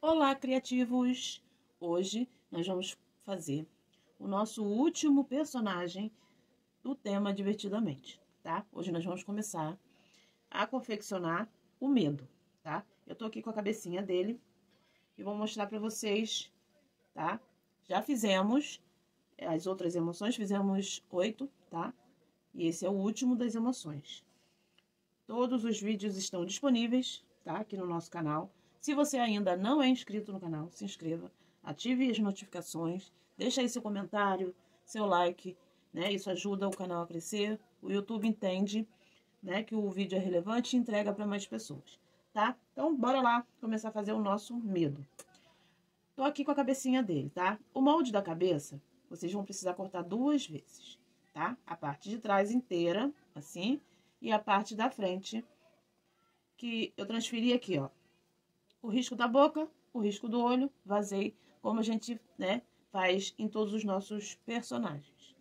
Olá, criativos! Hoje nós vamos fazer o nosso último personagem do tema Divertidamente, tá? Hoje nós vamos começar a confeccionar o medo, tá? Eu tô aqui com a cabecinha dele e vou mostrar pra vocês, tá? Já fizemos as outras emoções, fizemos 8, tá? E esse é o último das emoções. Todos os vídeos estão disponíveis, tá? Aqui no nosso canal. Se você ainda não é inscrito no canal, se inscreva, ative as notificações, deixa aí seu comentário, seu like, né? Isso ajuda o canal a crescer. O YouTube entende, né, que o vídeo é relevante e entrega para mais pessoas, tá? Então, bora lá começar a fazer o nosso medo. Tô aqui com a cabecinha dele, tá? O molde da cabeça, vocês vão precisar cortar 2 vezes, tá? A parte de trás inteira, assim, e a parte da frente, que eu transferi aqui, ó. O risco da boca, o risco do olho, vazei, como a gente, né, faz em todos os nossos personagens.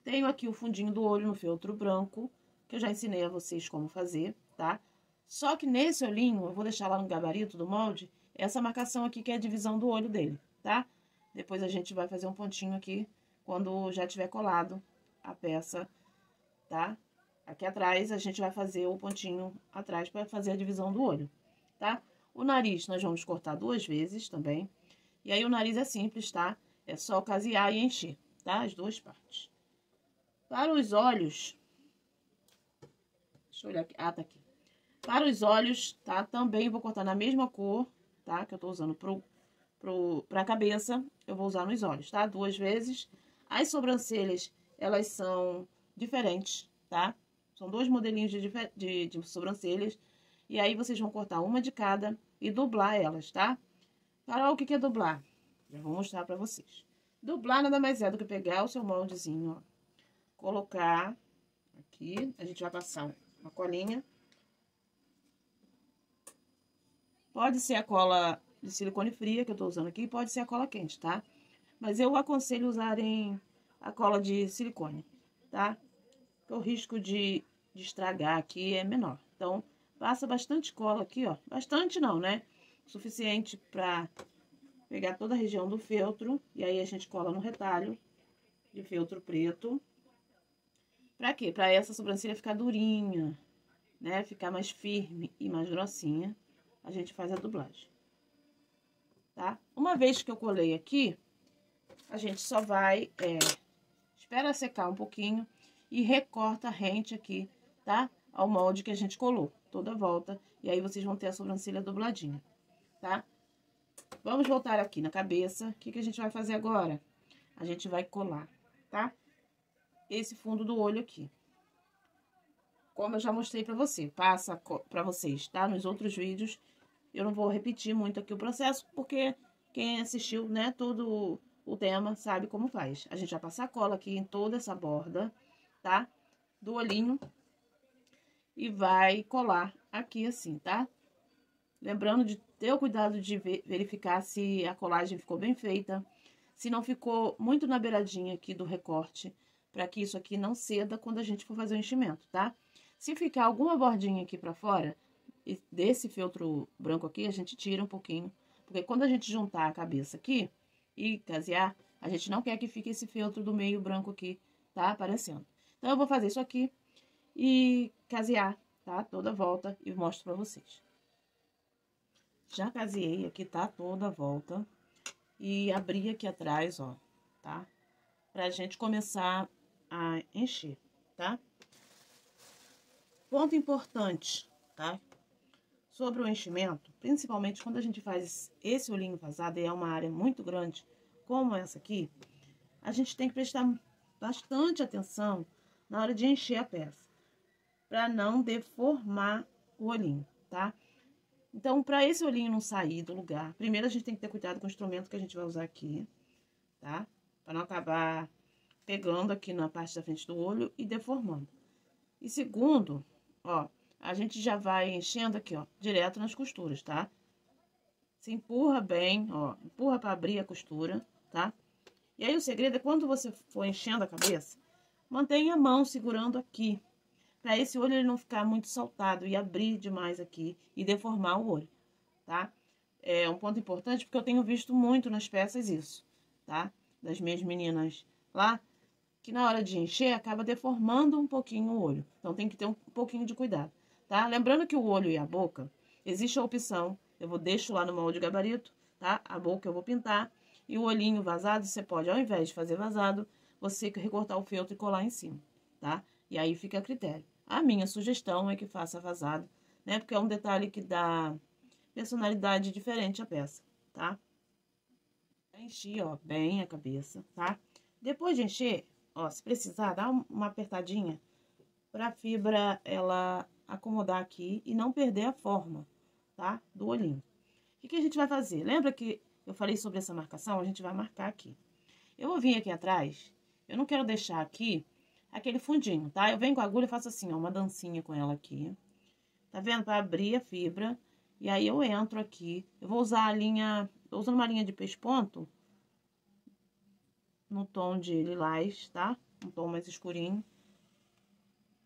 Tenho aqui o fundinho do olho no feltro branco, que eu já ensinei a vocês como fazer, tá? Só que nesse olhinho, eu vou deixar lá no gabarito do molde, essa marcação aqui que é a divisão do olho dele, tá? Depois a gente vai fazer um pontinho aqui, quando já tiver colado a peça, tá? Aqui atrás, a gente vai fazer o pontinho atrás para fazer a divisão do olho, tá? O nariz, nós vamos cortar 2 vezes também. E aí, o nariz é simples, tá? É só casear e encher, tá? As 2 partes. Para os olhos... Deixa eu olhar aqui. Ah, tá aqui. Para os olhos, tá? Também vou cortar na mesma cor, tá? Que eu tô usando pra cabeça. Eu vou usar nos olhos, tá? 2 vezes. As sobrancelhas, elas são diferentes, tá? São 2 modelinhos de sobrancelhas. E aí, vocês vão cortar uma de cada e dublar elas, tá? Carol, o que é dublar? Já vou mostrar pra vocês. Dublar nada mais é do que pegar o seu moldezinho, ó. Colocar aqui. A gente vai passar uma colinha. Pode ser a cola de silicone fria que eu tô usando aqui, pode ser a cola quente, tá? Mas eu aconselho usarem a cola de silicone, tá? Porque o risco de estragar aqui é menor. Então, passa bastante cola aqui, ó. Bastante não, né? Suficiente pra pegar toda a região do feltro. E aí, a gente cola no retalho de feltro preto. Pra quê? Pra essa sobrancelha ficar durinha, né? Ficar mais firme e mais grossinha. A gente faz a dublagem, tá? Uma vez que eu colei aqui, a gente só vai... espera secar um pouquinho e recorta rente aqui, tá? Ao molde que a gente colou, toda a volta. E aí, vocês vão ter a sobrancelha dubladinha, tá? Vamos voltar aqui na cabeça. O que a gente vai fazer agora? A gente vai colar, tá? Esse fundo do olho aqui. Como eu já mostrei pra você, pra vocês, tá? Nos outros vídeos, eu não vou repetir muito aqui o processo, porque quem assistiu, né, todo o tema sabe como faz. A gente vai passar cola aqui em toda essa borda, tá? Do olhinho. E vai colar aqui assim, tá? Lembrando de ter o cuidado de verificar se a colagem ficou bem feita, se não ficou muito na beiradinha aqui do recorte, para que isso aqui não ceda quando a gente for fazer o enchimento, tá? Se ficar alguma bordinha aqui pra fora, desse feltro branco aqui, a gente tira um pouquinho, porque quando a gente juntar a cabeça aqui e casear, a gente não quer que fique esse feltro do meio branco aqui, tá? Aparecendo. Então, eu vou fazer isso aqui e casear, tá? Toda a volta e mostro pra vocês. Já caseei aqui, tá? Toda a volta. E abri aqui atrás, ó, tá? Pra gente começar a encher, tá? Ponto importante, tá? Sobre o enchimento, principalmente quando a gente faz esse olhinho vazado e é uma área muito grande, como essa aqui, a gente tem que prestar bastante atenção na hora de encher a peça, pra não deformar o olhinho, tá? Então, para esse olhinho não sair do lugar, primeiro a gente tem que ter cuidado com o instrumento que a gente vai usar aqui, tá? Para não acabar pegando aqui na parte da frente do olho e deformando. E segundo, ó, a gente já vai enchendo aqui, ó, direto nas costuras, tá? Se empurra bem, ó, empurra para abrir a costura, tá? E aí o segredo é quando você for enchendo a cabeça, mantenha a mão segurando aqui, para esse olho ele não ficar muito saltado e abrir demais aqui e deformar o olho, tá? é um ponto importante, porque eu tenho visto muito nas peças isso, tá? Das minhas meninas lá, que na hora de encher acaba deformando um pouquinho o olho. Então tem que ter um pouquinho de cuidado, tá? Lembrando que o olho e a boca, existe a opção, deixo lá no molde gabarito, tá? A boca eu vou pintar e o olhinho vazado, você pode, ao invés de fazer vazado, você recortar o feltro e colar em cima, tá? E aí fica a critério. A minha sugestão é que faça vazado, né? Porque é um detalhe que dá personalidade diferente à peça, tá? Enchi, ó, bem a cabeça, tá? Depois de encher, ó, se precisar, dá uma apertadinha pra fibra ela acomodar aqui e não perder a forma, tá? Do olhinho. O que a gente vai fazer? Lembra que eu falei sobre essa marcação? A gente vai marcar aqui. Eu vou vir aqui atrás, eu não quero deixar aqui aquele fundinho, tá? Eu venho com a agulha e faço assim, ó, uma dancinha com ela aqui. Tá vendo? Pra abrir a fibra. E aí eu entro aqui. Eu vou usar a linha, tô usando uma linha de pesponto no tom de lilás, tá? Um tom mais escurinho.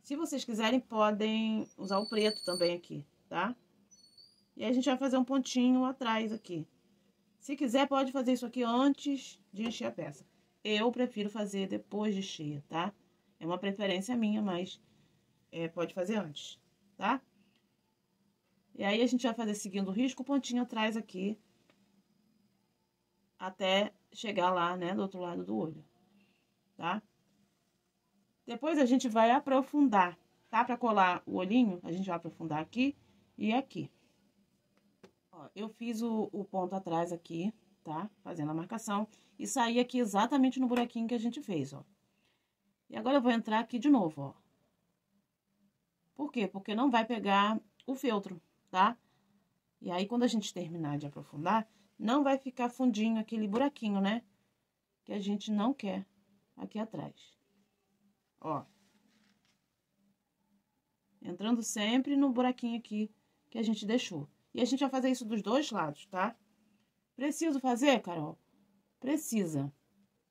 Se vocês quiserem, podem usar o preto também aqui, tá? E aí a gente vai fazer um pontinho atrás aqui. Se quiser, pode fazer isso aqui antes de encher a peça. Eu prefiro fazer depois de cheia, tá? É uma preferência minha, mas pode fazer antes, tá? E aí a gente vai fazer seguindo o risco, o pontinho atrás aqui, até chegar lá, né, do outro lado do olho, tá? Depois a gente vai aprofundar, tá? Pra colar o olhinho, a gente vai aprofundar aqui e aqui. Ó, eu fiz o ponto atrás aqui, tá? Fazendo a marcação. E saí aqui exatamente no buraquinho que a gente fez, ó. E agora eu vou entrar aqui de novo, ó. Por quê? Porque não vai pegar o feltro, tá? E aí, quando a gente terminar de aprofundar, não vai ficar fundinho aquele buraquinho, né? Que a gente não quer aqui atrás. Ó. Entrando sempre no buraquinho aqui que a gente deixou. E a gente vai fazer isso dos dois lados, tá? Preciso fazer, Carol? Precisa,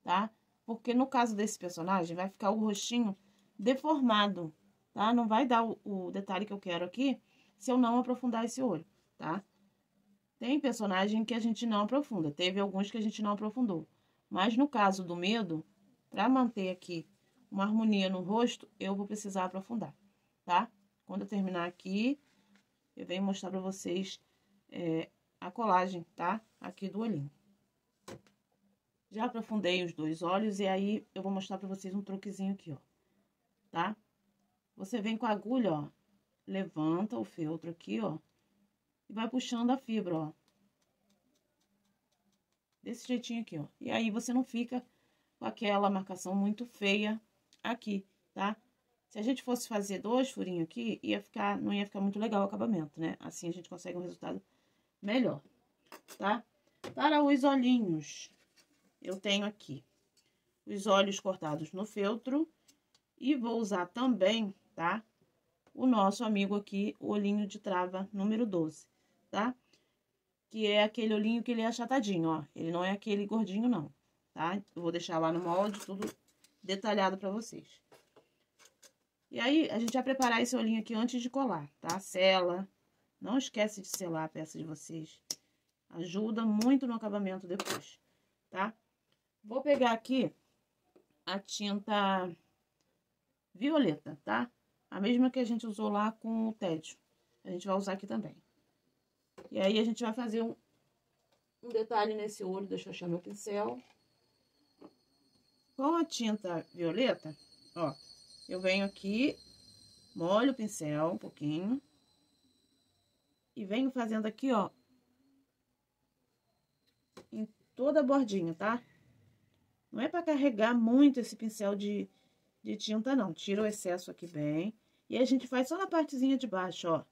tá? Porque no caso desse personagem, vai ficar o rostinho deformado, tá? Não vai dar o detalhe que eu quero aqui se eu não aprofundar esse olho, tá? Tem personagem que a gente não aprofunda, teve alguns que a gente não aprofundou. Mas no caso do medo, pra manter aqui uma harmonia no rosto, eu vou precisar aprofundar, tá? Quando eu terminar aqui, eu venho mostrar pra vocês a colagem, tá? Aqui do olhinho. Já aprofundei os dois olhos e aí eu vou mostrar pra vocês um truquezinho aqui, ó. Tá? Você vem com a agulha, ó, levanta o feltro aqui, ó, e vai puxando a fibra, ó. Desse jeitinho aqui, ó. E aí você não fica com aquela marcação muito feia aqui, tá? Se a gente fosse fazer 2 furinhos aqui, não ia ficar muito legal o acabamento, né? Assim a gente consegue um resultado melhor, tá? Para os olhinhos, eu tenho aqui os olhos cortados no feltro e vou usar também, tá? O nosso amigo aqui, o olhinho de trava número 12, tá? Que é aquele olhinho que ele é achatadinho, ó. Ele não é aquele gordinho, não, tá? Eu vou deixar lá no molde tudo detalhado pra vocês. E aí, a gente vai preparar esse olhinho aqui antes de colar, tá? Sela. Não esquece de selar a peça de vocês. Ajuda muito no acabamento depois, tá? Vou pegar aqui a tinta violeta, tá? A mesma que a gente usou lá com o tédio. A gente vai usar aqui também. E aí, a gente vai fazer um detalhe nesse olho. Deixa eu achar meu pincel. Com a tinta violeta, ó, eu venho aqui, molho o pincel um pouquinho. E venho fazendo aqui, ó, em toda a bordinha, tá? Não é pra carregar muito esse pincel de tinta, não. Tira o excesso aqui bem. E a gente faz só na partezinha de baixo, ó.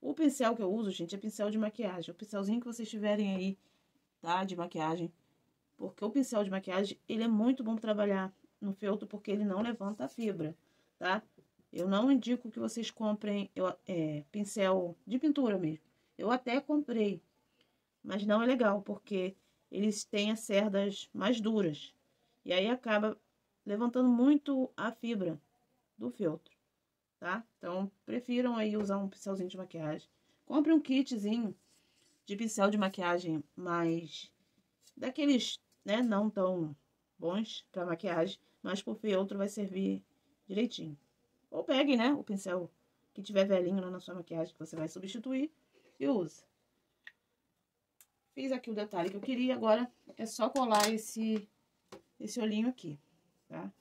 O pincel que eu uso, gente, é pincel de maquiagem. O pincelzinho que vocês tiverem aí, tá? De maquiagem. Porque o pincel de maquiagem, ele é muito bom pra trabalhar no feltro, porque ele não levanta a fibra, tá? Eu não indico que vocês comprem pincel de pintura mesmo. Eu até comprei, mas não é legal, porque eles têm as cerdas mais duras. E aí acaba levantando muito a fibra do feltro, tá? Então, prefiram aí usar um pincelzinho de maquiagem. Compre um kitzinho de pincel de maquiagem mais daqueles, né, não tão bons para maquiagem, mas pro feltro vai servir direitinho. Ou pegue, né, o pincel que tiver velhinho lá na sua maquiagem que você vai substituir e use. Fiz aqui o detalhe que eu queria, agora é só colar esse olhinho aqui, tá?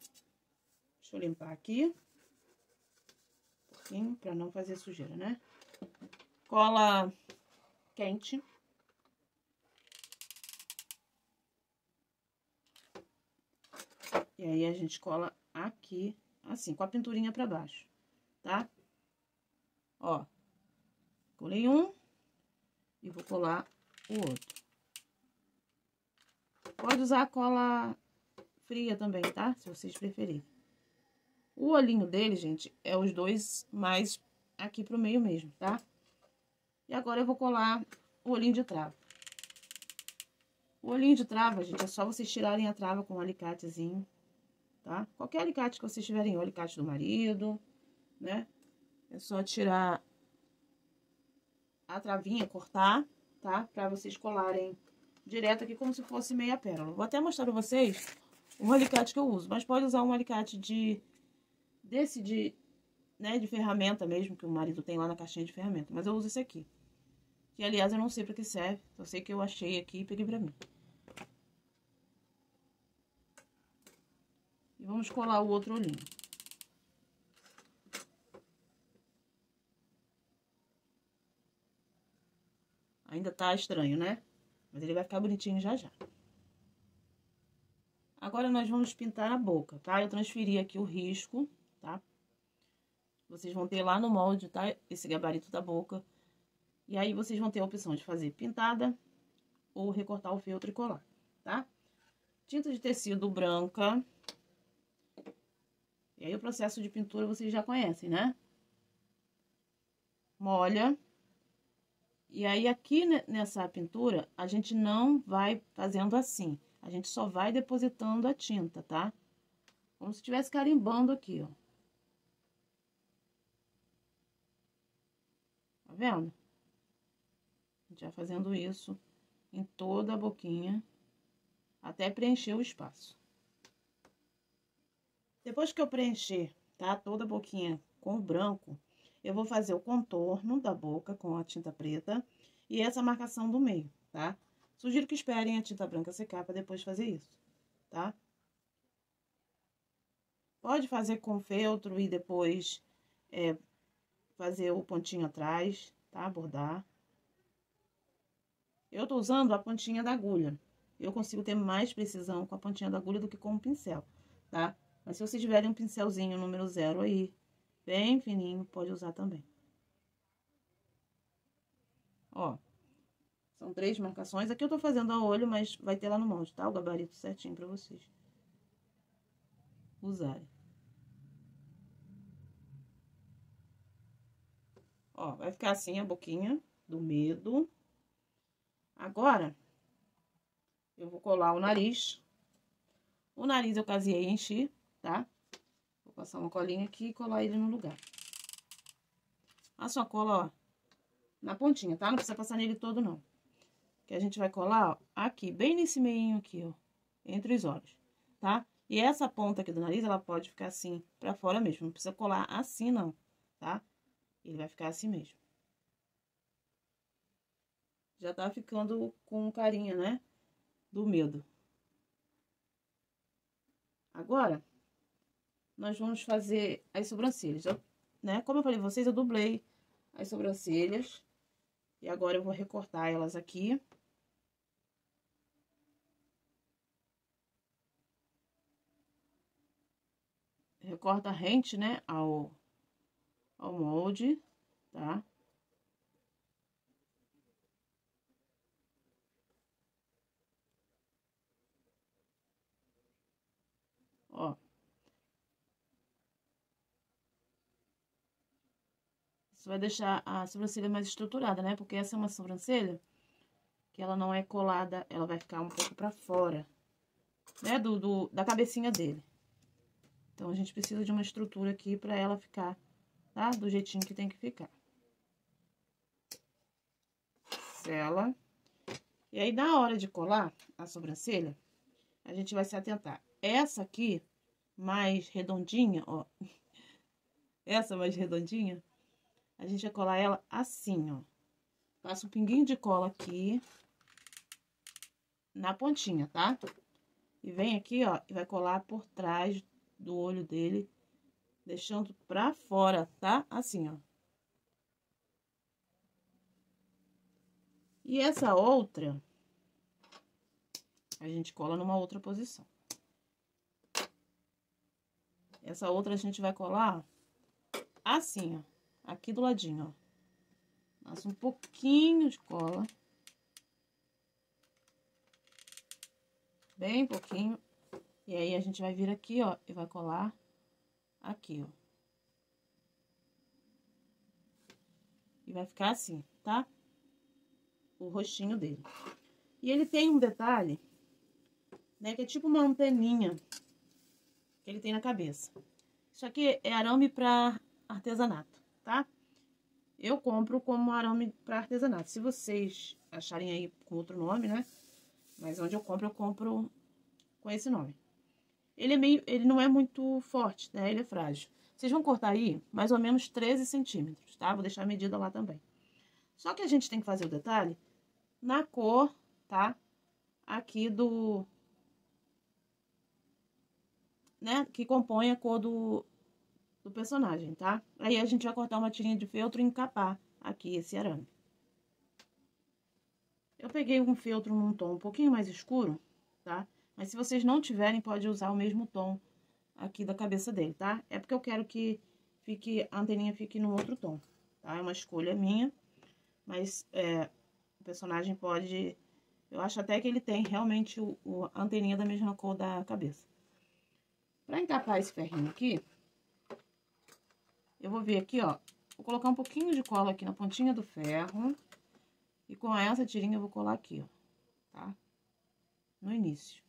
Deixa eu limpar aqui um pouquinho para não fazer sujeira, né? Cola quente. E aí a gente cola aqui, assim, com a pinturinha pra baixo, tá? Ó, colei um e vou colar o outro. Pode usar cola fria também, tá? Se vocês preferirem. O olhinho dele, gente, é os dois mais aqui pro meio mesmo, tá? E agora eu vou colar o olhinho de trava. O olhinho de trava, gente, é só vocês tirarem a trava com um alicatezinho, tá? Qualquer alicate que vocês tiverem, o alicate do marido, né? É só tirar a travinha, cortar, tá? Pra vocês colarem direto aqui como se fosse meia pérola. Vou até mostrar pra vocês o alicate que eu uso, mas pode usar um alicate né, de ferramenta mesmo, que o marido tem lá na caixinha de ferramenta. Mas eu uso esse aqui. Que, aliás, eu não sei pra que serve. Só sei que eu achei aqui e peguei pra mim. E vamos colar o outro olhinho. Ainda tá estranho, né? Mas ele vai ficar bonitinho já já. Agora, nós vamos pintar a boca, tá? Eu transferi aqui o risco, tá? Vocês vão ter lá no molde, tá? Esse gabarito da boca. E aí, vocês vão ter a opção de fazer pintada ou recortar o feltro e colar, tá? Tinta de tecido branca. E aí, o processo de pintura vocês já conhecem, né? Molha. E aí, aqui nessa pintura, a gente não vai fazendo assim. A gente só vai depositando a tinta, tá? Como se estivesse carimbando aqui, ó. Tá vendo? A gente vai fazendo isso em toda a boquinha, até preencher o espaço. Depois que eu preencher, tá? Toda a boquinha com o branco, eu vou fazer o contorno da boca com a tinta preta e essa marcação do meio, tá? Sugiro que esperem a tinta branca secar para depois fazer isso, tá? Pode fazer com feltro e depois fazer o pontinho atrás, tá? Bordar. Eu tô usando a pontinha da agulha. Eu consigo ter mais precisão com a pontinha da agulha do que com o pincel, tá? Mas se vocês tiverem um pincelzinho número 0 aí, bem fininho, pode usar também. Ó, são 3 marcações. Aqui eu tô fazendo a olho, mas vai ter lá no molde, tá? O gabarito certinho pra vocês usarem. Ó, vai ficar assim a boquinha do medo. Agora, eu vou colar o nariz. O nariz eu caseei e enchi, tá? Vou passar uma colinha aqui e colar ele no lugar. A sua cola, ó, na pontinha, tá? Não precisa passar nele todo, não. Que a gente vai colar, ó, aqui, bem nesse meinho aqui, ó, entre os olhos, tá? E essa ponta aqui do nariz, ela pode ficar assim, pra fora mesmo. Não precisa colar assim, não, tá? Ele vai ficar assim mesmo. Já tá ficando com carinha, né? Do medo. Agora, nós vamos fazer as sobrancelhas, né? Como eu falei pra vocês, eu dublei as sobrancelhas. E agora eu vou recortar elas aqui. Recorta rente, né, ao molde, tá? Ó. Isso vai deixar a sobrancelha mais estruturada, né? Porque essa é uma sobrancelha que ela não é colada, ela vai ficar um pouco pra fora, né? Da cabecinha dele. Então, a gente precisa de uma estrutura aqui pra ela ficar, tá? Do jeitinho que tem que ficar. sela. E aí, na hora de colar a sobrancelha, a gente vai se atentar. Essa aqui, mais redondinha, ó. Essa mais redondinha, a gente vai colar ela assim, ó. Passa um pinguinho de cola aqui, na pontinha, tá? E vem aqui, ó, e vai colar por trás do olho dele, deixando pra fora, tá? Assim, ó. E essa outra, a gente cola numa outra posição. Essa outra a gente vai colar assim, ó. Aqui do ladinho, ó. Passa um pouquinho de cola. Bem pouquinho. E aí, a gente vai vir aqui, ó, e vai colar aqui, ó. E vai ficar assim, tá? O rostinho dele. E ele tem um detalhe, né, que é tipo uma anteninha que ele tem na cabeça. Isso aqui é arame para artesanato, tá? Eu compro como arame para artesanato. Se vocês acharem aí com outro nome, né? Mas onde eu compro com esse nome. Ele não é muito forte, né? Ele é frágil. Vocês vão cortar aí mais ou menos 13 centímetros, tá? Vou deixar a medida lá também. Só que a gente tem que fazer o detalhe na cor, tá? Aqui do... né? Que compõe a cor do personagem, tá? Aí a gente vai cortar uma tirinha de feltro e encapar aqui esse arame. Eu peguei um feltro num tom um pouquinho mais escuro, tá? Mas se vocês não tiverem, pode usar o mesmo tom aqui da cabeça dele, tá? É porque eu quero que a anteninha fique num outro tom, tá? É uma escolha minha, mas o personagem pode... Eu acho até que ele tem realmente a anteninha da mesma cor da cabeça. Pra encapar esse ferrinho aqui, eu vou vir aqui, ó, vou colocar um pouquinho de cola aqui na pontinha do ferro. E com essa tirinha eu vou colar aqui, ó, tá? No início.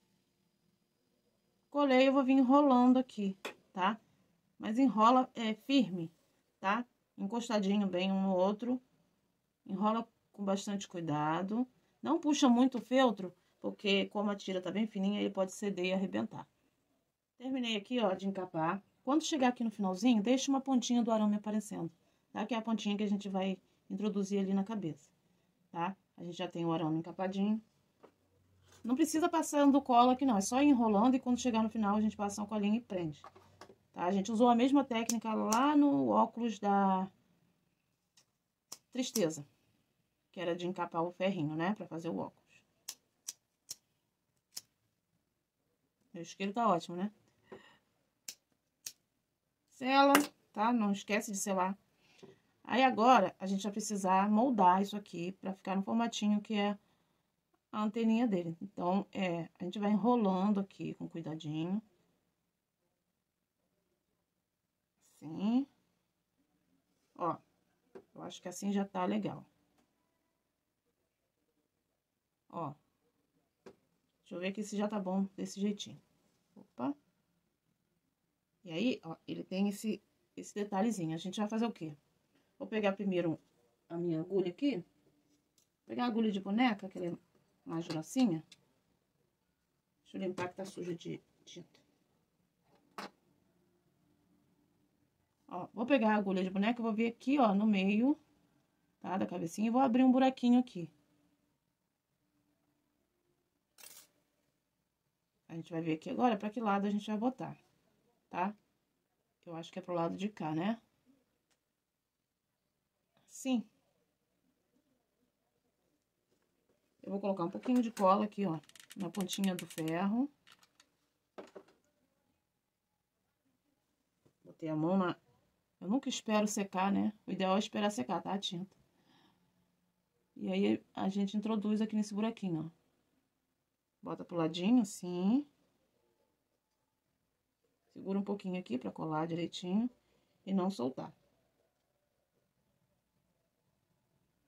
Colei, eu vou vir enrolando aqui, tá? Mas enrola firme, tá? Encostadinho bem um no outro. Enrola com bastante cuidado. Não puxa muito o feltro, porque como a tira tá bem fininha, ele pode ceder e arrebentar. Terminei aqui, ó, de encapar. Quando chegar aqui no finalzinho, deixa uma pontinha do arame aparecendo, tá? Que é a pontinha que a gente vai introduzir ali na cabeça, tá? A gente já tem o arame encapadinho. Não precisa passando cola aqui, não. É só ir enrolando e quando chegar no final, a gente passa uma colinha e prende. Tá? A gente usou a mesma técnica lá no óculos da Tristeza, que era de encapar o ferrinho, né? Pra fazer o óculos. Meu isqueiro tá ótimo, né? Sela, tá? Não esquece de selar. Aí agora, a gente vai precisar moldar isso aqui pra ficar no formatinho que é a anteninha dele. Então, a gente vai enrolando aqui com cuidadinho. Assim. Ó, eu acho que assim já tá legal. Ó. Deixa eu ver aqui se já tá bom desse jeitinho. Opa. E aí, ó, ele tem esse detalhezinho. A gente vai fazer o quê? Vou pegar primeiro a minha agulha aqui. Vou pegar a agulha de boneca, que ela é mais grossinha. Deixa eu limpar que tá suja de tinta. Ó, vou pegar a agulha de boneca, vou vir aqui, ó, no meio, tá, da cabecinha, e vou abrir um buraquinho aqui. A gente vai ver aqui agora pra que lado a gente vai botar, tá? Eu acho que é pro lado de cá, né? Sim. Eu vou colocar um pouquinho de cola aqui, ó, na pontinha do ferro. Botei a mão na... Eu nunca espero secar, né? O ideal é esperar secar, tá? A tinta. E aí, a gente introduz aqui nesse buraquinho, ó. Bota pro ladinho, assim. Segura um pouquinho aqui pra colar direitinho e não soltar.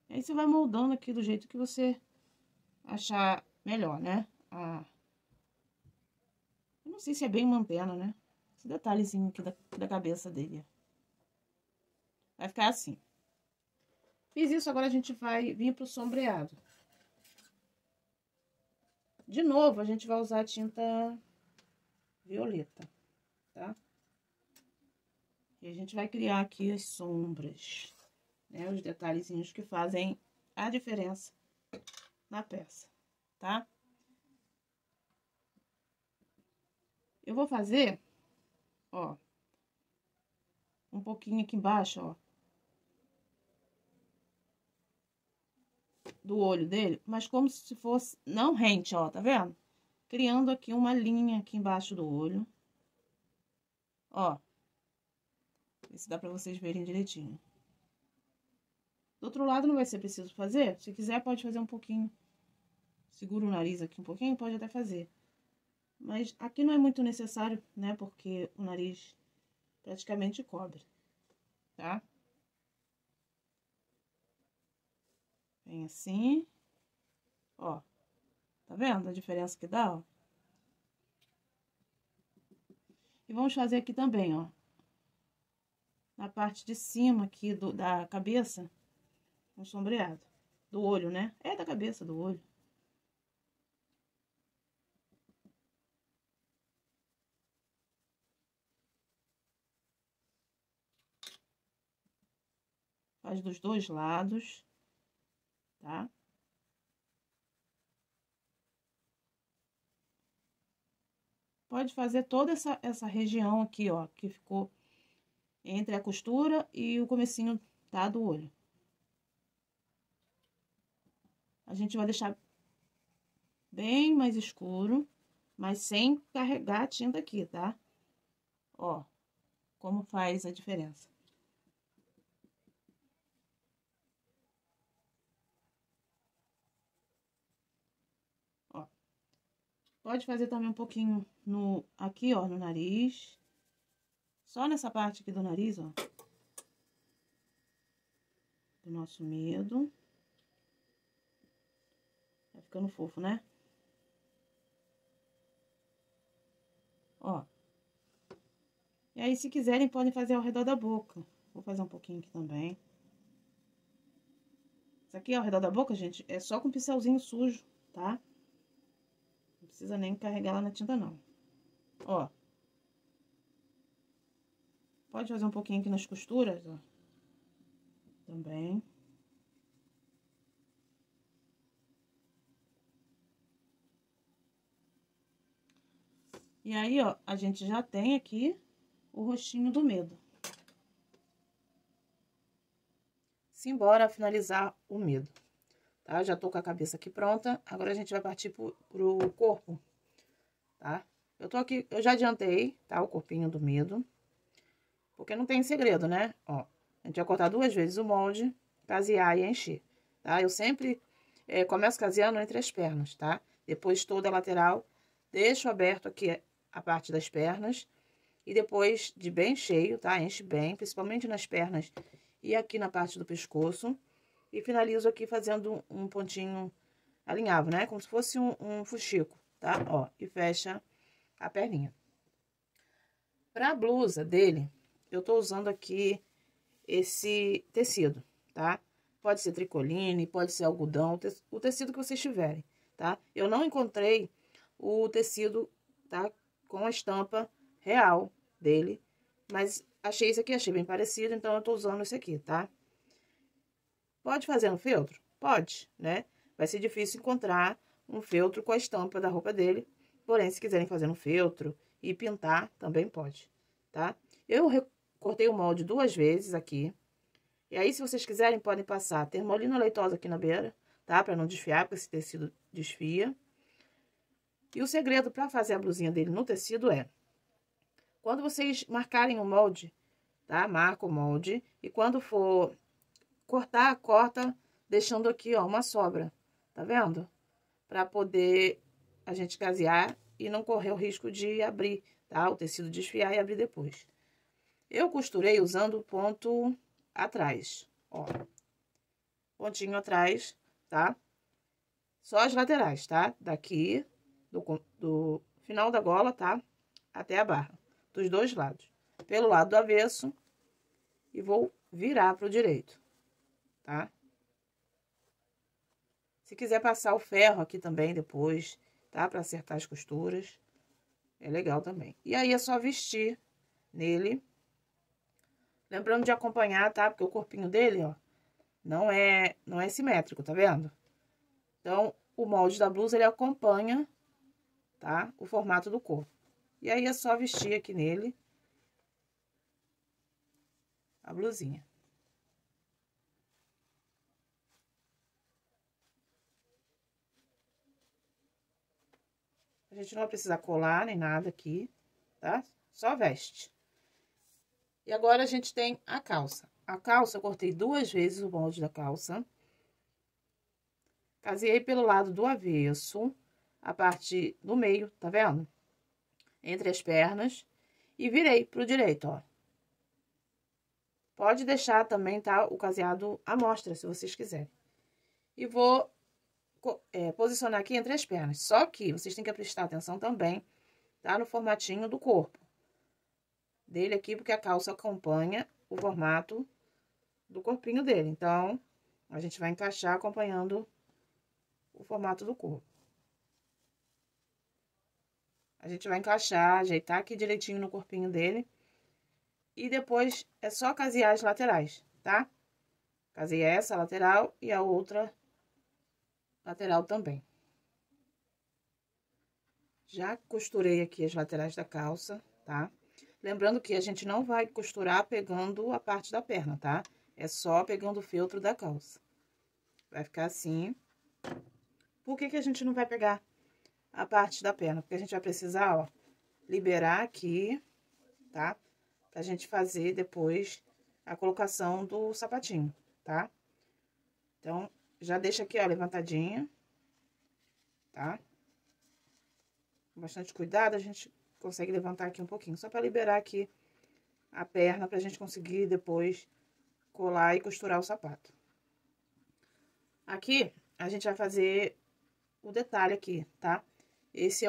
E aí, você vai moldando aqui do jeito que você achar melhor, né? Eu não sei se é bem uma antena, né? Esse detalhezinho aqui da cabeça dele. Vai ficar assim. Fiz isso, agora a gente vai vir pro sombreado. De novo, a gente vai usar a tinta violeta, tá? E a gente vai criar aqui as sombras, né? Os detalhezinhos que fazem a diferença na peça, tá? Eu vou fazer, ó, um pouquinho aqui embaixo, ó, do olho dele, mas como se fosse, não rente, ó, tá vendo? Criando aqui uma linha aqui embaixo do olho, ó. Ver se dá pra vocês verem direitinho. Do outro lado não vai ser preciso fazer, se quiser pode fazer um pouquinho. Segura o nariz aqui um pouquinho, pode até fazer. Mas aqui não é muito necessário, né, porque o nariz praticamente cobre, tá? Vem assim, ó, tá vendo a diferença que dá, ó? E vamos fazer aqui também, ó, na parte de cima aqui da cabeça, um sombreado, do olho, né? É da cabeça, do olho. Faz dos dois lados, tá? Pode fazer toda essa região aqui, ó, que ficou entre a costura e o comecinho, tá, do olho. A gente vai deixar bem mais escuro, mas sem carregar a tinta aqui, tá? Ó, como faz a diferença. Ó, pode fazer também um pouquinho aqui, ó, no nariz. Só nessa parte aqui do nariz, ó. Do nosso medo. Tá ficando fofo, né? Ó. E aí, se quiserem, podem fazer ao redor da boca. Vou fazer um pouquinho aqui também. Isso aqui ao redor da boca, gente, é só com pincelzinho sujo, tá? Não precisa nem carregar lá na tinta, não. Ó. Pode fazer um pouquinho aqui nas costuras, ó. Também. E aí, ó, a gente já tem aqui o rostinho do medo. Simbora finalizar o medo, tá? Já tô com a cabeça aqui pronta, agora a gente vai partir pro corpo, tá? Eu tô aqui, eu já adiantei, tá? O corpinho do medo, porque não tem segredo, né? Ó, a gente vai cortar 2 vezes o molde, casear e encher, tá? Eu sempre começo caseando entre as pernas, tá? Depois toda a lateral, deixo aberto aqui a parte das pernas e depois de bem cheio, tá? Enche bem, principalmente nas pernas e aqui na parte do pescoço. E finalizo aqui fazendo um pontinho alinhavo, né? Como se fosse um fuxico, tá? Ó, e fecha a perninha. Pra blusa dele, eu tô usando aqui esse tecido, tá? Pode ser tricoline, pode ser algodão, o tecido que vocês tiverem, tá? Eu não encontrei o tecido, tá? Com a estampa real dele, mas achei esse aqui, achei bem parecido, então eu tô usando esse aqui, tá? Pode fazer no feltro? Pode, né? Vai ser difícil encontrar um feltro com a estampa da roupa dele, porém, se quiserem fazer no feltro e pintar, também pode, tá? Eu cortei o molde 2 vezes aqui, e aí, se vocês quiserem, podem passar termolina leitosa aqui na beira, tá? Pra não desfiar, porque esse tecido desfia. E o segredo pra fazer a blusinha dele no tecido é, quando vocês marcarem o molde, tá? Marca o molde, e quando for cortar, corta, deixando aqui, ó, uma sobra, tá vendo? Pra poder a gente casear e não correr o risco de abrir, tá? O tecido desfiar e abrir depois. Eu costurei usando o ponto atrás, ó. Pontinho atrás, tá? Só as laterais, tá? Daqui, do final da gola, tá? Até a barra, dos 2 lados. Pelo lado do avesso, e vou virar pro direito, tá? Se quiser passar o ferro aqui também depois, tá? Pra acertar as costuras, é legal também. E aí, é só vestir nele. Lembrando de acompanhar, tá? Porque o corpinho dele, ó, não é simétrico, tá vendo? Então, o molde da blusa, ele acompanha, tá? O formato do corpo. E aí, é só vestir aqui nele a blusinha. A gente não vai precisar colar nem nada aqui, tá? Só veste. E agora, a gente tem a calça. A calça, eu cortei 2 vezes o molde da calça. Caseei pelo lado do avesso, a parte do meio, tá vendo? Entre as pernas. E virei pro direito, ó. Pode deixar também, tá? O caseado à mostra, se vocês quiserem. E vou posicionar aqui entre as pernas. Só que vocês têm que prestar atenção também, tá? No formatinho do corpo dele aqui, porque a calça acompanha o formato do corpinho dele. Então, a gente vai encaixar acompanhando o formato do corpo. A gente vai encaixar, ajeitar aqui direitinho no corpinho dele. E depois é só casear as laterais, tá? Casei essa lateral e a outra lateral também. Já costurei aqui as laterais da calça, tá? Lembrando que a gente não vai costurar pegando a parte da perna, tá? É só pegando o feltro da calça. Vai ficar assim. Por que que a gente não vai pegar a parte da perna? Porque a gente vai precisar, ó, liberar aqui, tá? Pra gente fazer depois a colocação do sapatinho, tá? Então, já deixa aqui, ó, levantadinha, tá? Com bastante cuidado, a gente consegue levantar aqui um pouquinho, só pra liberar aqui a perna, pra gente conseguir depois colar e costurar o sapato. Aqui, a gente vai fazer o detalhe aqui, tá? Esse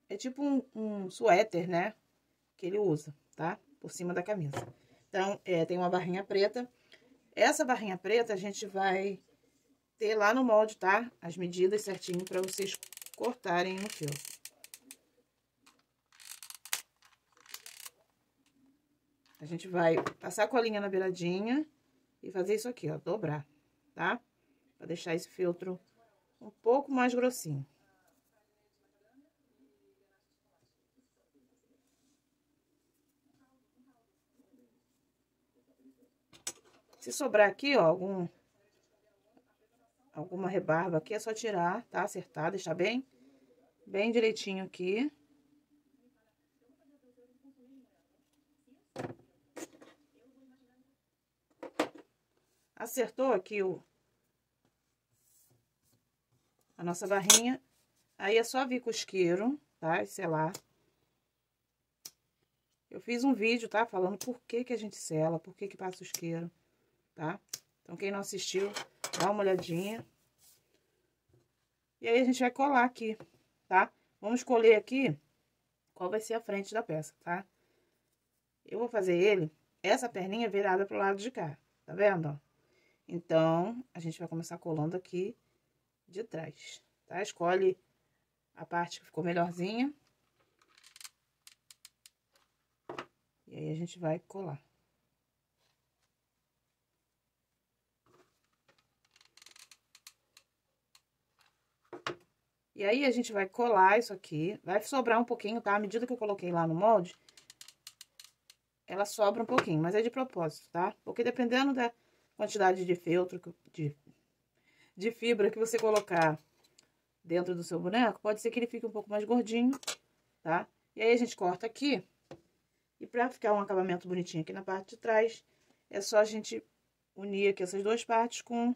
é tipo um suéter, né? Que ele usa, tá? Por cima da camisa. Então, tem uma barrinha preta. Essa barrinha preta a gente vai ter lá no molde, tá? As medidas certinho pra vocês cortarem no fio. A gente vai passar a colinha na beiradinha e fazer isso aqui, ó, dobrar, tá? Pra deixar esse feltro um pouco mais grossinho. Se sobrar aqui, ó, alguma rebarba aqui, é só tirar, tá? Acertar, deixar bem direitinho aqui. Acertou aqui a nossa barrinha. Aí, é só vir com o isqueiro, tá? E selar. Eu fiz um vídeo, tá? Falando por que que a gente sela, por que que passa o isqueiro, tá? Então, quem não assistiu, dá uma olhadinha. E aí, a gente vai colar aqui, tá? Vamos escolher aqui qual vai ser a frente da peça, tá? Eu vou fazer essa perninha virada pro lado de cá, tá vendo, ó? Então, a gente vai começar colando aqui de trás, tá? Escolhe a parte que ficou melhorzinha. E aí, a gente vai colar. E aí, a gente vai colar isso aqui. Vai sobrar um pouquinho, tá? À medida que eu coloquei lá no molde, ela sobra um pouquinho, mas é de propósito, tá? Porque dependendo da quantidade de feltro, de fibra que você colocar dentro do seu boneco, pode ser que ele fique um pouco mais gordinho, tá? E aí, a gente corta aqui. E pra ficar um acabamento bonitinho aqui na parte de trás, é só a gente unir aqui essas duas partes com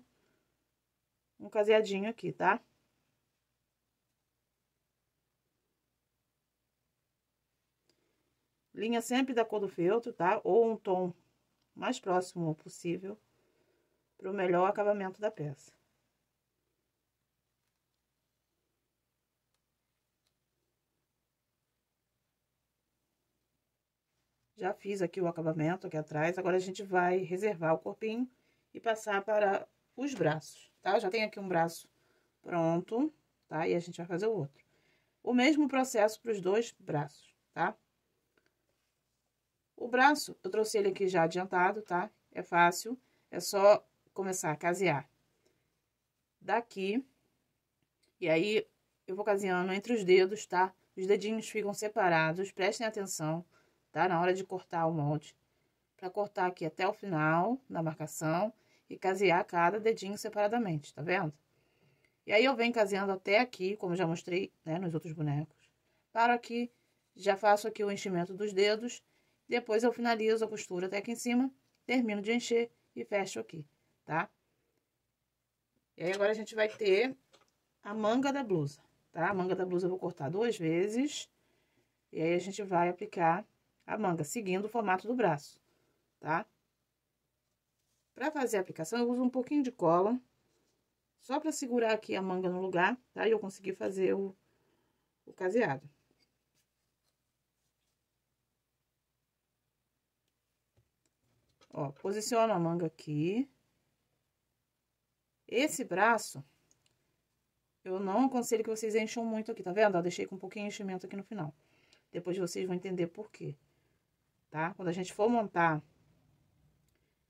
um caseadinho aqui, tá? Linha sempre da cor do feltro, tá? Ou um tom mais próximo possível para o melhor acabamento da peça. Já fiz aqui o acabamento aqui atrás, agora a gente vai reservar o corpinho e passar para os braços, tá? Eu já tenho aqui um braço pronto, tá? E a gente vai fazer o outro. O mesmo processo para os dois braços, tá? O braço, eu trouxe ele aqui já adiantado, tá? É fácil, é só começar a casear daqui. E aí, eu vou caseando entre os dedos, tá? Os dedinhos ficam separados, prestem atenção, tá? Na hora de cortar o molde. Pra cortar aqui até o final da marcação e casear cada dedinho separadamente, tá vendo? E aí, eu venho caseando até aqui, como eu já mostrei, né, nos outros bonecos. Paro aqui, já faço aqui o enchimento dos dedos. Depois, eu finalizo a costura até aqui em cima, termino de encher e fecho aqui, tá? E aí, agora a gente vai ter a manga da blusa, tá? A manga da blusa eu vou cortar 2 vezes. E aí, a gente vai aplicar a manga, seguindo o formato do braço, tá? Pra fazer a aplicação, eu uso um pouquinho de cola, só pra segurar aqui a manga no lugar, tá? E eu consegui fazer o caseado. Ó, posiciono a manga aqui. Esse braço, eu não aconselho que vocês encham muito aqui, tá vendo? Eu deixei com um pouquinho de enchimento aqui no final. Depois vocês vão entender por quê, tá? Quando a gente for montar...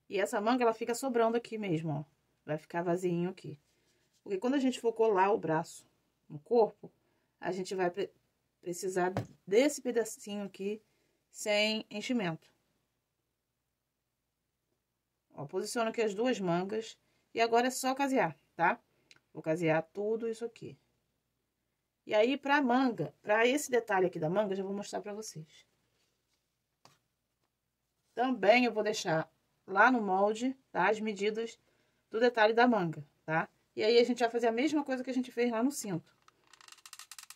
E essa manga, ela fica sobrando aqui mesmo, ó. Vai ficar vazinho aqui. Porque quando a gente for colar o braço no corpo, a gente vai precisar desse pedacinho aqui sem enchimento. Ó, posiciono aqui as 2 mangas. E agora é só casear, tá? Vou casear tudo isso aqui. E aí, pra manga, pra esse detalhe aqui da manga, eu já vou mostrar pra vocês. Também eu vou deixar lá no molde, tá? As medidas do detalhe da manga, tá? E aí, a gente vai fazer a mesma coisa que a gente fez lá no cinto.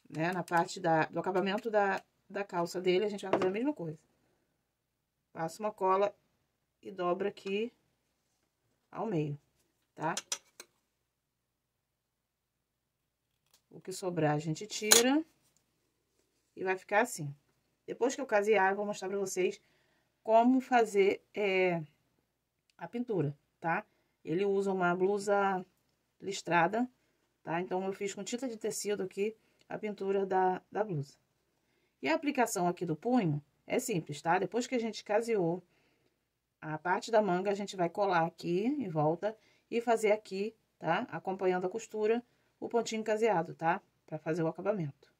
Né? Na parte do acabamento da calça dele, a gente vai fazer a mesma coisa. Passo uma cola e dobra aqui ao meio, tá? O que sobrar, a gente tira. E vai ficar assim. Depois que eu casear, eu vou mostrar pra vocês como fazer a pintura, tá? Ele usa uma blusa listrada, tá? Então, eu fiz com tinta de tecido aqui a pintura da blusa. E a aplicação aqui do punho é simples, tá? Depois que a gente caseou a parte da manga, a gente vai colar aqui em volta e fazer aqui, tá? Acompanhando a costura, o pontinho caseado, tá? Pra fazer o acabamento.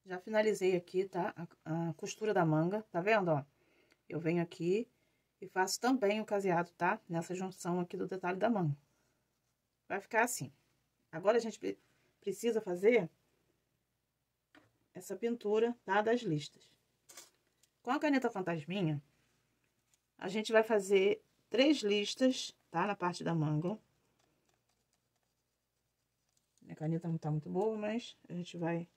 Já finalizei aqui, tá? A costura da manga, tá vendo, ó? Eu venho aqui e faço também o caseado, tá? Nessa junção aqui do detalhe da manga. Vai ficar assim. Agora, a gente precisa fazer essa pintura, tá? Das listas. Com a caneta fantasminha, a gente vai fazer 3 listas, tá? Na parte da manga. Minha caneta não tá muito boa, mas a gente vai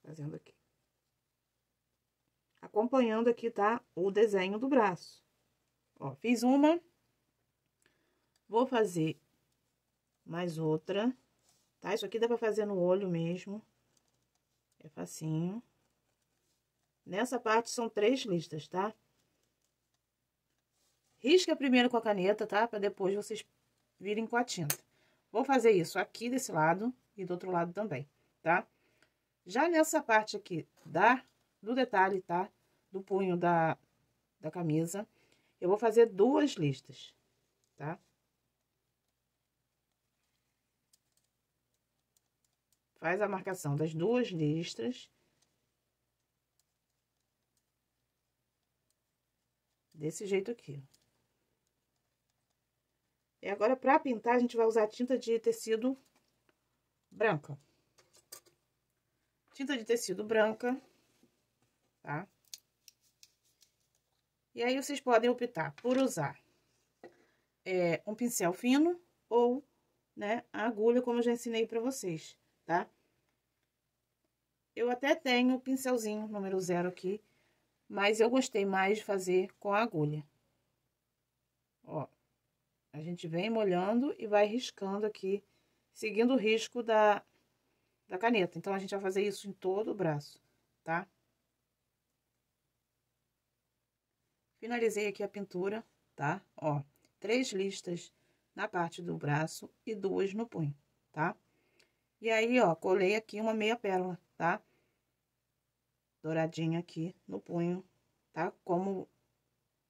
fazendo aqui. Acompanhando aqui, tá? O desenho do braço. Ó, fiz uma. Vou fazer mais outra, tá? Isso aqui dá pra fazer no olho mesmo. É facinho. Nessa parte são 3 listas, tá? Risca primeiro com a caneta, tá? Pra depois vocês virem com a tinta. Vou fazer isso aqui desse lado e do outro lado também, tá? Já nessa parte aqui do detalhe, tá? Do punho da camisa, eu vou fazer 2 listas, tá? Faz a marcação das 2 listas. Desse jeito aqui, ó. E agora, pra pintar, a gente vai usar tinta de tecido branca. Tinta de tecido branca, tá? E aí, vocês podem optar por usar um pincel fino ou, né, a agulha, como eu já ensinei pra vocês, tá? Eu até tenho o pincelzinho número 0 aqui, mas eu gostei mais de fazer com a agulha. Ó, a gente vem molhando e vai riscando aqui, seguindo o risco da caneta. Então, a gente vai fazer isso em todo o braço, tá? Finalizei aqui a pintura, tá? Ó, 3 listas na parte do braço e 2 no punho, tá? E aí, ó, colei aqui uma meia pérola, tá? Douradinha aqui no punho, tá? Como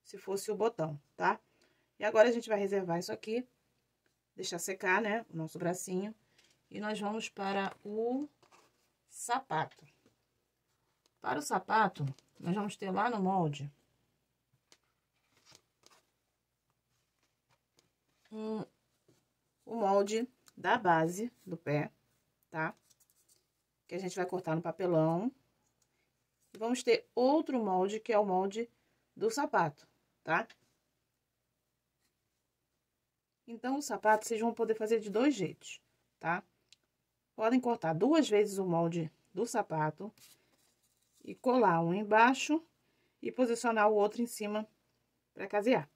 se fosse o botão, tá? E agora a gente vai reservar isso aqui, deixar secar, né, o nosso bracinho. E nós vamos para o sapato. Para o sapato, nós vamos ter lá no molde o molde da base do pé, tá? Que a gente vai cortar no papelão. E vamos ter outro molde, que é o molde do sapato, tá? Então, o sapato vocês vão poder fazer de 2 jeitos, tá? Podem cortar 2 vezes o molde do sapato e colar um embaixo e posicionar o outro em cima para casear.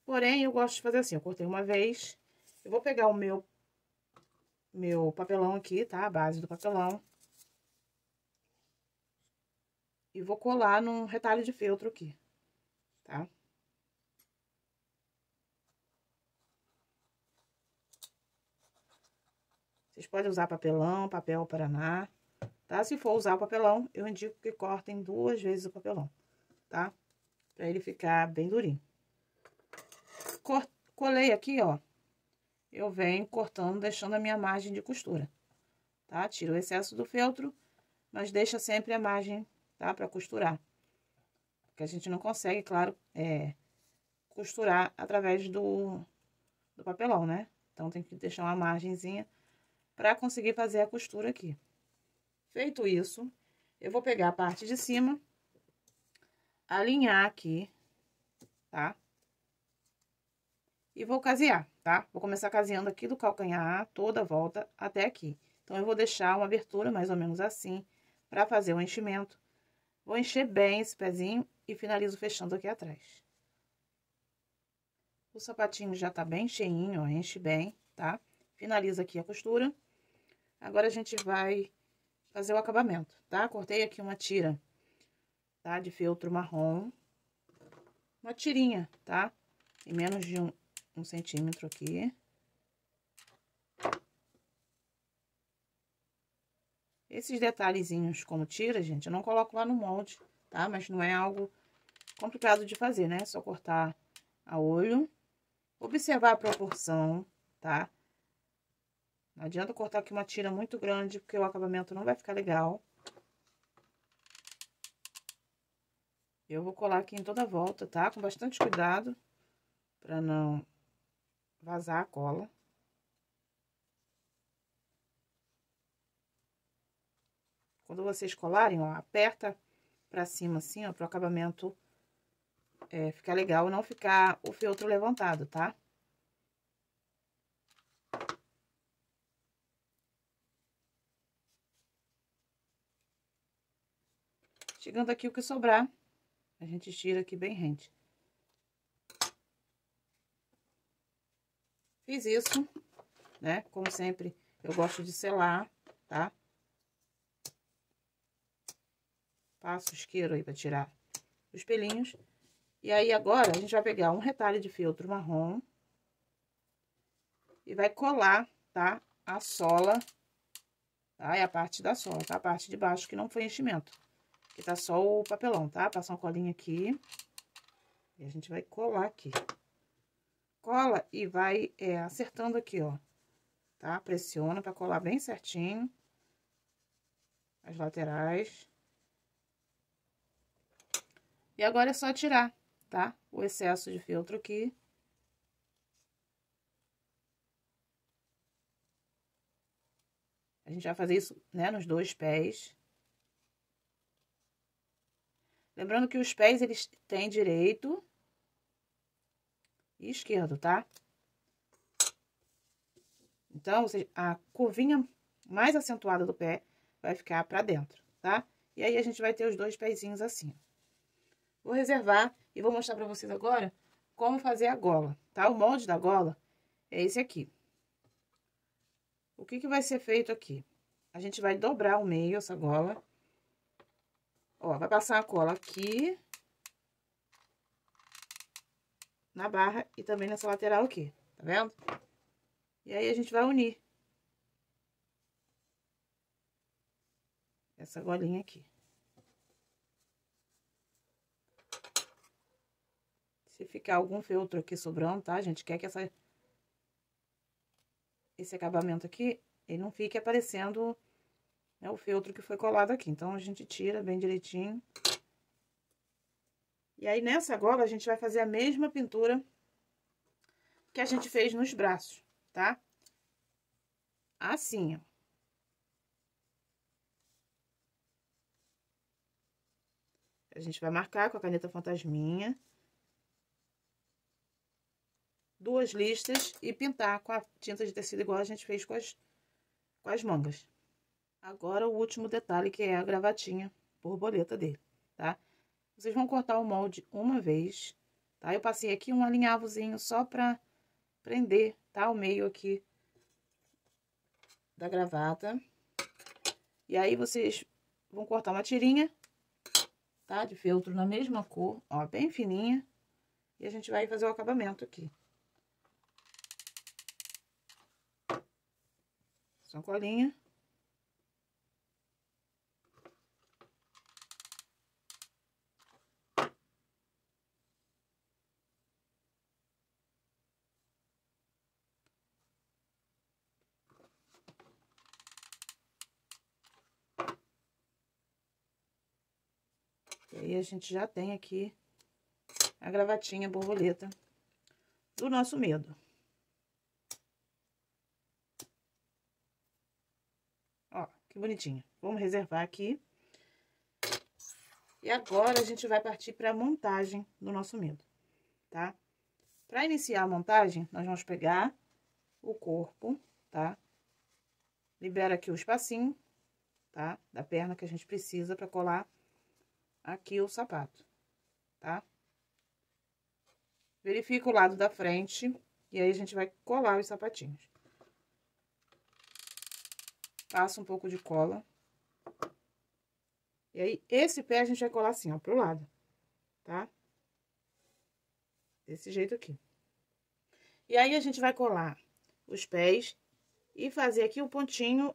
Porém, eu gosto de fazer assim, eu cortei uma vez, eu vou pegar o meu papelão aqui, tá? A base do papelão. E vou colar num retalho de feltro aqui, tá? Vocês podem usar papelão, papel paraná, tá? Se for usar o papelão, eu indico que cortem 2 vezes o papelão, tá? Pra ele ficar bem durinho. Colei aqui, ó. Eu venho cortando, deixando a minha margem de costura, tá? Tiro o excesso do feltro, mas deixa sempre a margem, tá? Pra costurar. Porque a gente não consegue, claro, costurar através do papelão, né? Então, tem que deixar uma margenzinha pra conseguir fazer a costura aqui. Feito isso, eu vou pegar a parte de cima, alinhar aqui, tá? E vou casear, tá? Vou começar caseando aqui do calcanhar, toda a volta até aqui. Então, eu vou deixar uma abertura mais ou menos assim, pra fazer o enchimento. Vou encher bem esse pezinho e finalizo fechando aqui atrás. O sapatinho já tá bem cheinho, ó, enche bem, tá? Finaliza aqui a costura. Agora, a gente vai fazer o acabamento, tá? Cortei aqui uma tira, tá? De feltro marrom. Uma tirinha, tá? Em menos de um centímetro aqui. Esses detalhezinhos como tira, gente, eu não coloco lá no molde, tá? Mas não é algo complicado de fazer, né? É só cortar a olho. Observar a proporção, tá? Não adianta cortar aqui uma tira muito grande, porque o acabamento não vai ficar legal. Eu vou colar aqui em toda a volta, tá? Com bastante cuidado, pra não vazar a cola. Quando vocês colarem, ó, aperta pra cima assim, ó, pro acabamento ficar legal e não ficar o feltro levantado, tá? Chegando aqui o que sobrar, a gente tira aqui bem rente. Fiz isso, né? Como sempre, eu gosto de selar, tá? Passo o isqueiro aí pra tirar os pelinhos. E aí, agora, a gente vai pegar um retalho de feltro marrom e vai colar, tá? A sola, tá? É a parte da sola, tá? A parte de baixo que não foi enchimento. Que tá só o papelão, tá? Passar uma colinha aqui. E a gente vai colar aqui. Cola e vai acertando aqui, ó. Tá? Pressiona pra colar bem certinho. As laterais. E agora é só tirar, tá? O excesso de feltro aqui. A gente vai fazer isso, né, nos 2 pés. Lembrando que os pés, eles têm direito e esquerdo, tá? Então, a curvinha mais acentuada do pé vai ficar pra dentro, tá? E aí, a gente vai ter os 2 pezinhos assim. Vou reservar e vou mostrar pra vocês agora como fazer a gola, tá? O molde da gola é esse aqui. O que que vai ser feito aqui? A gente vai dobrar ao meio essa gola. Ó, vai passar a cola aqui na barra e também nessa lateral aqui, Tá vendo? E aí, a gente vai unir essa golinha aqui. Se ficar algum feltro aqui sobrando, tá? A gente quer que esse acabamento aqui, ele não fique aparecendo, né, o feltro que foi colado aqui. Então, a gente tira bem direitinho. E aí, nessa gola, a gente vai fazer a mesma pintura que a gente fez nos braços, tá? Assim, ó. A gente vai marcar com a caneta fantasminha 2 listras e pintar com a tinta de tecido igual a gente fez com as mangas. Agora, o último detalhe, que é a gravatinha borboleta dele, tá? Vocês vão cortar o molde uma vez, tá? Eu passei aqui um alinhavozinho só pra prender, tá? O meio aqui da gravata. E aí, vocês vão cortar uma tirinha, tá? De feltro na mesma cor, ó, bem fininha. E a gente vai fazer o acabamento aqui. Só colinha. E aí, a gente já tem aqui a gravatinha borboleta do nosso medo. Ó, que bonitinha. Vamos reservar aqui. E agora, a gente vai partir para a montagem do nosso medo, tá? Para iniciar a montagem, nós vamos pegar o corpo, tá? Libera aqui o espacinho, tá? Da perna que a gente precisa para colar aqui o sapato, tá? Verifica o lado da frente e aí a gente vai colar os sapatinhos. Passa um pouco de cola. E aí, esse pé a gente vai colar assim, ó, pro lado, tá? Desse jeito aqui. E aí, a gente vai colar os pés e fazer aqui o pontinho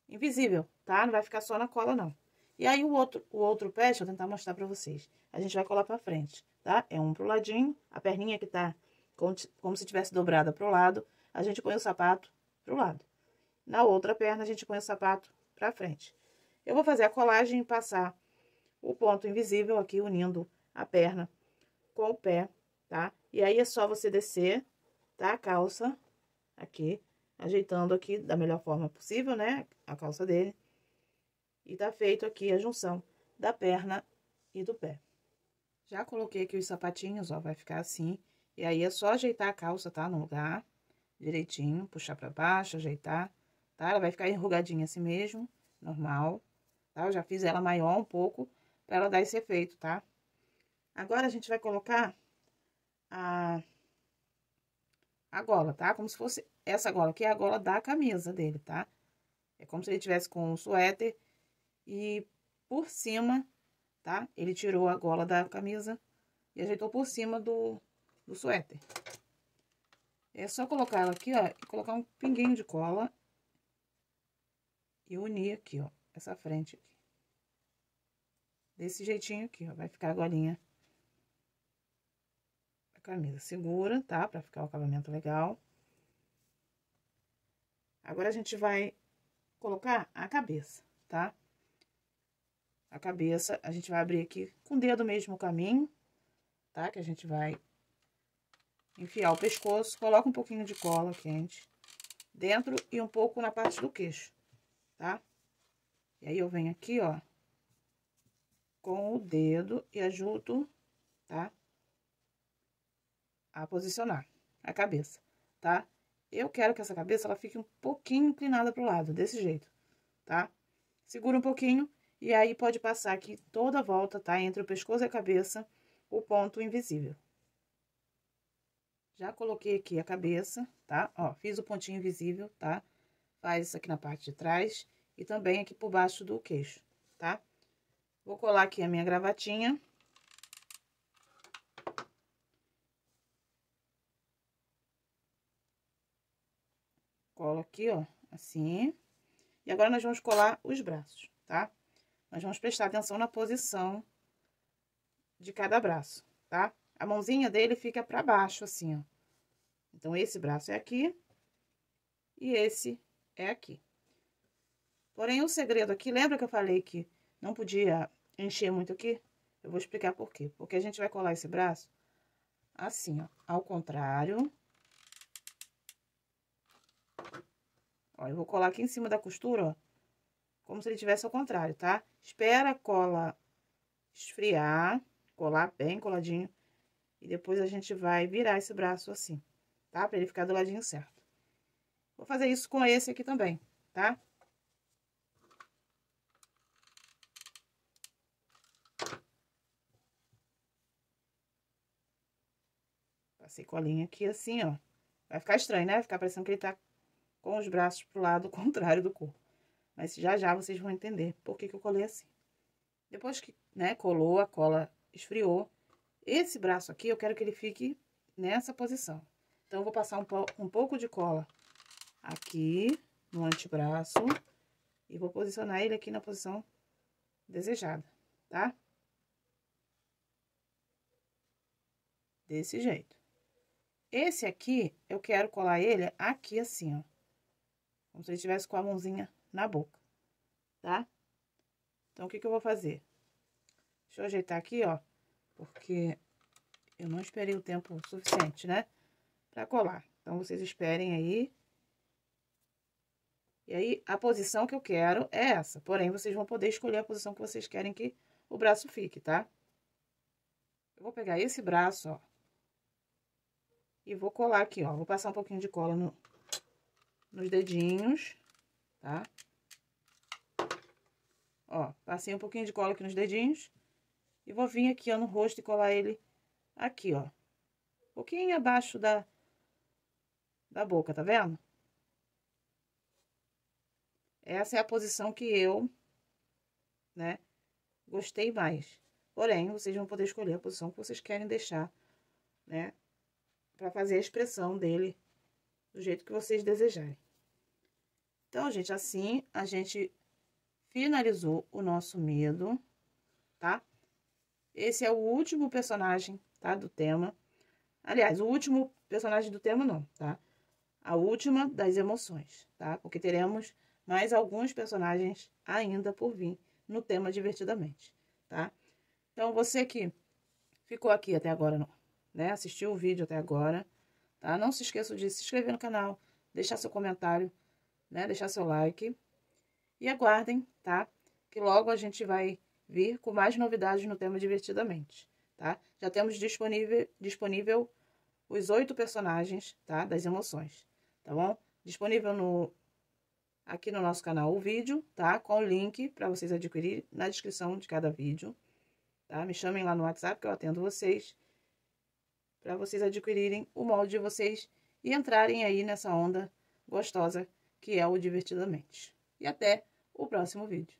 invisível, tá? Não vai ficar só na cola, não. E aí, o outro pé, deixa eu tentar mostrar pra vocês. A gente vai colar pra frente, tá? É um pro ladinho, a perninha que tá como se tivesse dobrada pro lado, a gente põe o sapato pro lado. Na outra perna, a gente põe o sapato pra frente. Eu vou fazer a colagem e passar o ponto invisível aqui, unindo a perna com o pé, tá? E aí, é só você descer, tá? A calça aqui, ajeitando aqui da melhor forma possível, né? A calça dele. E tá feito aqui a junção da perna e do pé. Já coloquei aqui os sapatinhos, ó, vai ficar assim. E aí, é só ajeitar a calça, tá? No lugar, direitinho, puxar pra baixo, ajeitar, tá? Ela vai ficar enrugadinha assim mesmo, normal, tá? Eu já fiz ela maior um pouco, pra ela dar esse efeito, tá? Agora, a gente vai colocar a gola, tá? Como se fosse essa gola aqui, é a gola da camisa dele, tá? É como se ele tivesse com um suéter e por cima, tá? Ele tirou a gola da camisa e ajeitou por cima do suéter. É só colocar ela aqui, ó, e colocar um pinguinho de cola e unir aqui, ó, essa frente aqui. Desse jeitinho aqui, ó, vai ficar a golinha da camisa. Segura, tá? Pra ficar o acabamento legal. Agora, a gente vai colocar a cabeça, tá? A cabeça, a gente vai abrir aqui com o dedo mesmo o caminho, tá? Que a gente vai enfiar o pescoço, coloca um pouquinho de cola quente dentro e um pouco na parte do queixo, tá? E aí, eu venho aqui, ó, com o dedo e ajudo, tá? A posicionar a cabeça, tá? Eu quero que essa cabeça, ela fique um pouquinho inclinada pro lado, desse jeito, tá? Segura um pouquinho e aí pode passar aqui toda a volta, tá? Entre o pescoço e a cabeça, o ponto invisível. Já coloquei aqui a cabeça, tá? Ó, fiz o pontinho invisível, tá? Faz isso aqui na parte de trás e também aqui por baixo do queixo, tá? Vou colar aqui a minha gravatinha. colo aqui, ó, assim. E agora nós vamos colar os braços, tá? Nós vamos prestar atenção na posição de cada braço, tá? A mãozinha dele fica pra baixo, assim, ó. Então, esse braço é aqui e esse é aqui. Porém, o segredo aqui, lembra que eu falei que não podia encher muito aqui? Eu vou explicar por quê. Porque a gente vai colar esse braço assim, ó, ao contrário. Ó, eu vou colar aqui em cima da costura, ó, como se ele tivesse ao contrário, tá? Espera a cola esfriar, colar bem coladinho, e depois a gente vai virar esse braço assim, tá? Pra ele ficar do ladinho certo. Vou fazer isso com esse aqui também, tá? Passei colinha aqui assim, ó. Vai ficar estranho, né? Vai ficar parecendo que ele tá com os braços pro lado contrário do corpo. Mas já já vocês vão entender por que que eu colei assim. Depois que, né, colou, a cola esfriou. Esse braço aqui, eu quero que ele fique nessa posição. Então, eu vou passar um pouco de cola aqui no antebraço e vou posicionar ele aqui na posição desejada, tá? Desse jeito. Esse aqui, eu quero colar ele aqui assim, ó. Como se ele estivesse com a mãozinha na boca, tá? Então, o que que eu vou fazer? Deixa eu ajeitar aqui, ó, porque eu não esperei o tempo suficiente, né, pra colar. Então, vocês esperem aí. E aí, a posição que eu quero é essa. Porém, vocês vão poder escolher a posição que vocês querem que o braço fique, tá? Eu vou pegar esse braço, ó, e vou colar aqui, ó. Vou passar um pouquinho de cola nos dedinhos, tá? Ó, passei um pouquinho de cola aqui nos dedinhos. E vou vir aqui, ó, no rosto e colar ele aqui, ó. Um pouquinho abaixo da boca, tá vendo? Essa é a posição que eu, né, gostei mais. Porém, vocês vão poder escolher a posição que vocês querem deixar, né, pra fazer a expressão dele do jeito que vocês desejarem. Então, gente, assim a gente finalizou o nosso medo, tá? Esse é o último personagem, tá, do tema. Aliás, o último personagem do tema não, tá? A última das emoções, tá? Porque teremos mais alguns personagens ainda por vir no tema Divertidamente, tá? Então, você que ficou aqui até agora, né? Assistiu o vídeo até agora, tá? Não se esqueça de se inscrever no canal, deixar seu comentário, né? Deixar seu like. E aguardem, tá? Que logo a gente vai vir com mais novidades no tema Divertidamente, tá? Já temos disponível os 8 personagens, tá? Das emoções, tá bom? Disponível aqui no nosso canal o vídeo, tá? Com o link para vocês adquirirem na descrição de cada vídeo, tá? Me chamem lá no WhatsApp que eu atendo vocês, para vocês adquirirem o molde de vocês e entrarem aí nessa onda gostosa que é o Divertidamente. E até o próximo vídeo.